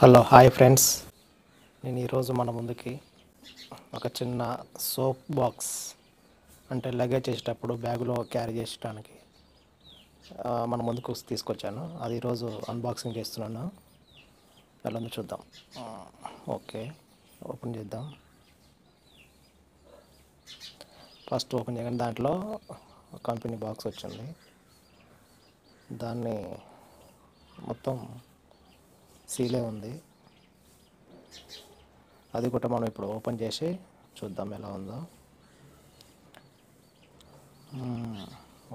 Hello hi friends, నేను ఈరోజు మన ముందుకి ఒక చిన్న సోప్ బాక్స్ అంటే లగేజ్ చేసేటప్పుడు బ్యాగులో క్యారీ చేసడానికి మన ముందుకు తీసుకొచ్చాను. అది ఈరోజు అన్బాక్సింగ్ చేస్తున్నాను. ఎలా ఉందో చూద్దాం. ఓకే, ఓపెన్ చేద్దాం. ఫస్ట్ ఓపెన్ చేయగానే దాంట్లో కంపెనీ బాక్స్ వచ్చింది. దాన్ని మొత్తం సీలే ఉంది. అది కూడా మనం ఇప్పుడు ఓపెన్ చేసి చూద్దాం ఎలా ఉందో.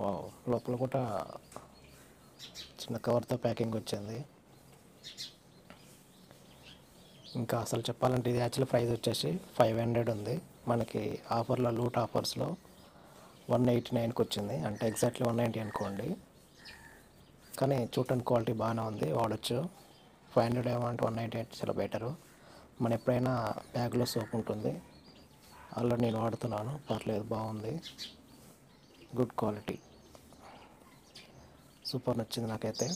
వావ్, లోపల కూడా చిన్న కవర్తో ప్యాకింగ్ వచ్చింది. ఇంకా అసలు చెప్పాలంటే ఇది యాక్చువల్ ప్రైస్ వచ్చేసి 500 ఉంది. మనకి ఆఫర్లో లూట్ ఆఫర్స్లో 189కి వచ్చింది. అంటే ఎగ్జాక్ట్లీ 190 అనుకోండి. కానీ చూడటానికి క్వాలిటీ బాగానే ఉంది, వాడచ్చు. 500 ఏమంటే 198 చాలా బెటరు. మన ఎప్పుడైనా బ్యాగ్లో సోప్ ఉంటుంది. ఆల్రెడీ నేను వాడుతున్నాను, పర్లేదు, బాగుంది, గుడ్ క్వాలిటీ, సూపర్, నచ్చింది నాకైతే.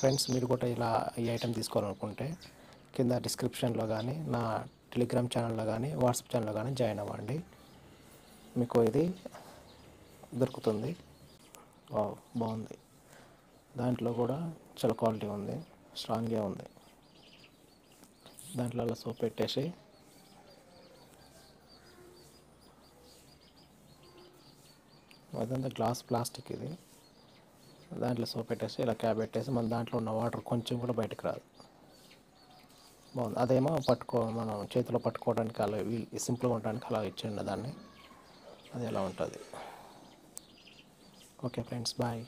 ఫ్రెండ్స్, మీరు కూడా ఇలా ఈ ఐటెం తీసుకోవాలనుకుంటే కింద డిస్క్రిప్షన్లో కానీ, నా టెలిగ్రామ్ ఛానల్లో కానీ, వాట్సాప్ ఛానల్లో కానీ జాయిన్ అవ్వండి. మీకు ఇది దొరుకుతుంది. బాగుంది. దాంట్లో కూడా చాలా క్వాలిటీ ఉంది, స్ట్రాంగ్గా ఉంది. దాంట్లో అలా సోప్ పెట్టేసి అదంతా గ్లాస్ ప్లాస్టిక్ ఇది. దాంట్లో సోప్ పెట్టేసి ఇలా క్యాప్ పెట్టేసి మన దాంట్లో ఉన్న వాటర్ కొంచెం కూడా బయటకు రాదు. బాగుంది. అదేమో మనం చేతిలో పట్టుకోవడానికి అలా సింపుల్గా ఉండడానికి అలా ఇచ్చిండు దాన్ని. అది ఎలా ఉంటుంది. Okay friends, bye.